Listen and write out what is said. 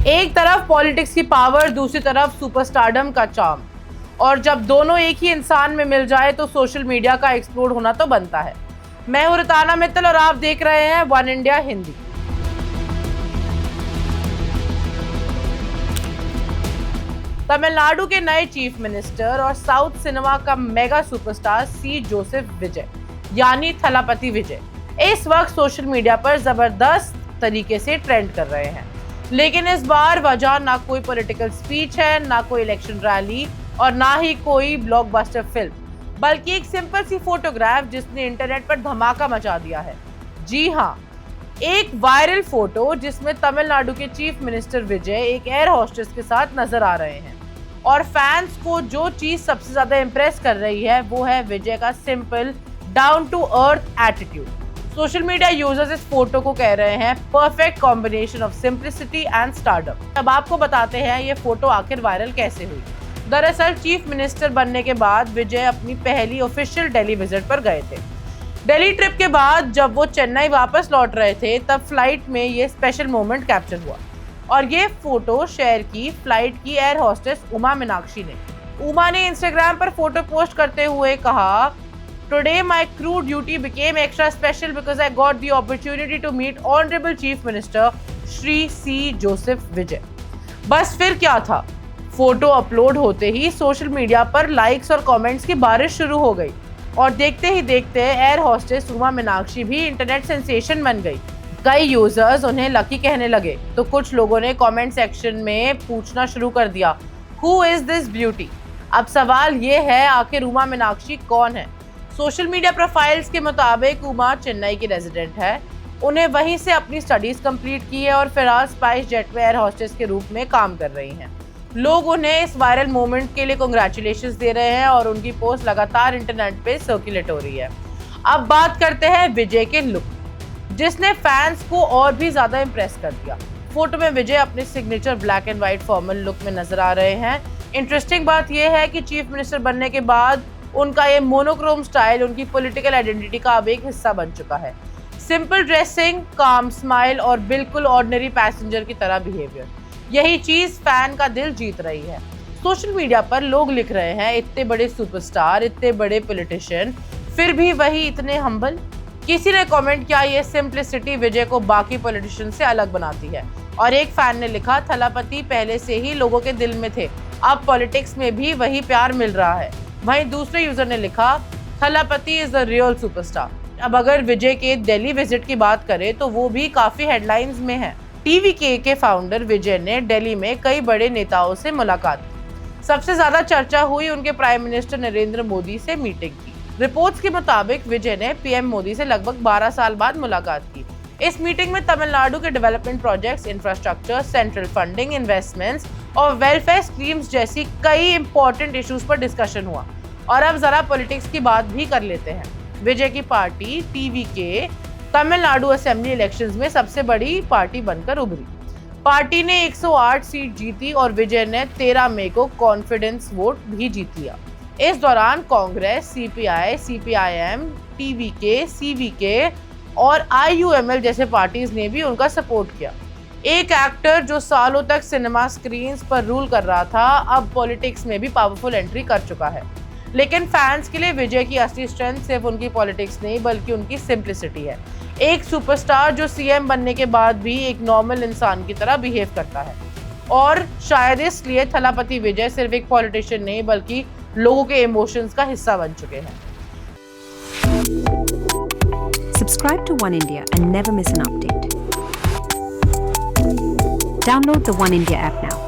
एक तरफ पॉलिटिक्स की पावर, दूसरी तरफ सुपरस्टारडम का चार्म, और जब दोनों एक ही इंसान में मिल जाए तो सोशल मीडिया का एक्सप्लोड होना तो बनता है। मैं हूं रिताना मित्तल और आप देख रहे हैं वन इंडिया हिंदी। तमिलनाडु के नए चीफ मिनिस्टर और साउथ सिनेमा का मेगा सुपरस्टार सी जोसेफ विजय यानी थलापति विजय इस वक्त सोशल मीडिया पर जबरदस्त तरीके से ट्रेंड कर रहे हैं। लेकिन इस बार वजह ना कोई पॉलिटिकल स्पीच है, ना कोई इलेक्शन रैली और ना ही कोई ब्लॉकबस्टर फिल्म, बल्कि एक सिंपल सी फोटोग्राफ जिसने इंटरनेट पर धमाका मचा दिया है। जी हाँ, एक वायरल फोटो जिसमें तमिलनाडु के चीफ मिनिस्टर विजय एक एयर होस्टेस के साथ नजर आ रहे हैं। और फैंस को जो चीज सबसे ज्यादा इंप्रेस कर रही है वो है विजय का simple down to earth attitude. Social media users इस फोटो को कह रहे हैं perfect combination of simplicity and stardom. अब आपको बताते हैं ये फोटो आखिर वायरल कैसे हुई। दरअसल चीफ मिनिस्टर बनने के बाद विजय अपनी पहली ऑफिशियल दिल्ली विजिट पर गए थे। दिल्ली ट्रिप के बाद जब वो चेन्नई वापस लौट रहे थे तब फ्लाइट में ये स्पेशल मोमेंट कैप्चर हुआ और ये फोटो शेयर की फ्लाइट की एयर होस्टेस उमा मीनाक्षी ने। उमा ने इंस्टाग्राम पर फोटो पोस्ट करते हुए कहा, Today my crew duty became extra special because I got the opportunity to meet Honorable Chief Minister Shri C Joseph Vijay. बस फिर क्या था, फोटो अपलोड होते ही सोशल मीडिया पर लाइक्स और कमेंट्स की बारिश शुरू हो गई और देखते ही देखते एयर होस्टेस उमा मीनाक्षी भी इंटरनेट सेंसेशन बन गई। कई यूजर्स उन्हें लकी कहने लगे तो कुछ लोगों ने कमेंट सेक्शन में पूछना शुरू कर दिया, Who is this beauty? अब सवाल ये है, आखिर उमा मीनाक्षी कौन है? सोशल मीडिया प्रोफाइल्स के मुताबिक उमा चेन्नई की रेजिडेंट है। उन्हें वहीं से अपनी स्टडीज कंप्लीट की है और फिलहाल स्पाइस जेट में एयर होस्टेस के रूप में काम कर रही हैं। लोग उन्हें इस वायरल मोमेंट के लिए कांग्रेचुलेशंस दे रहे हैं और उनकी पोस्ट लगातार इंटरनेट पे सर्कुलेट हो रही है। अब बात करते हैं विजय के लुक, जिसने फैंस को और भी ज्यादा इंप्रेस कर दिया। फोटो में विजय अपने signature black and white formal look में नजर आ रहे हैं। इंटरेस्टिंग बात यह है कि चीफ मिनिस्टर बनने के बाद उनका ये मोनोक्रोम स्टाइल उनकी पॉलिटिकल आइडेंटिटी का अब एक हिस्सा बन चुका है। सिंपल ड्रेसिंग, काम स्माइल और बिल्कुल ऑर्डिनरी पैसेंजर की तरह बिहेवियर, यही चीज फैन का दिल जीत रही है। सोशल मीडिया पर लोग लिख रहे हैं, इतने बड़े सुपरस्टार, इतने बड़े पॉलिटिशियन, फिर भी वही इतने हम्बल। किसी ने कमेंट किया, ये सिंप्लिसिटी विजय को बाकी पॉलिटिशियन से अलग बनाती है। और एक फैन ने लिखा, थलापति पहले से ही लोगों के दिल में थे, अब पॉलिटिक्स में भी वही प्यार मिल रहा है। वहीं दूसरे यूजर ने लिखा, Thalapathy is the real superstar. अब अगर विजय के दिल्ली विजिट की बात करें तो वो भी काफी हेडलाइंस में है। टीवीके के फाउंडर विजय ने दिल्ली में कई बड़े नेताओं से मुलाकात की। सबसे ज्यादा चर्चा हुई उनके प्राइम मिनिस्टर नरेंद्र मोदी से मीटिंग की। रिपोर्ट्स के मुताबिक विजय ने पीएम मोदी से लगभग 12 साल बाद मुलाकात की। इस मीटिंग में तमिलनाडु के development projects, infrastructure, central funding, investments और वेलफेयर स्कीम्स जैसी कई इंपॉर्टेंट इश्यूज पर डिस्कशन हुआ। और अब जरा पॉलिटिक्स की बात भी कर लेते हैं। विजय की party TVK Tamil Nadu assembly elections में सबसे बड़ी पार्टी बनकर उभरी। पार्टी ने 108 सीट जीती और विजय ने 13 मई को कॉन्फिडेंस वोट भी जीत लिया। इस दौरान कांग्रेस, सीपीआई, सीपीआईएम, टीवीके, सीवीके और आईयूएमएल जैसे पार्टीज ने भी उनका सपोर्ट किया। एक एक्टर जो सालों तक सिनेमा स्क्रीन्स पर रूल कर रहा था, अब पॉलिटिक्स में भी पावरफुल एंट्री कर चुका है। लेकिन फैंस के लिए विजय की असली स्ट्रेंथ सिर्फ उनकी पॉलिटिक्स नहीं बल्कि उनकी सिंप्लिसिटी है। एक सुपरस्टार जो सीएम बनने के बाद भी एक नॉर्मल इंसान की तरह बिहेव करता है। और शायद इसलिए थलापति विजय सिर्फ एक पॉलिटिशियन नहीं बल्कि लोगों के इमोशंस का हिस्सा बन चुके हैं। Subscribe to One India and never miss an update. Download the One India app now.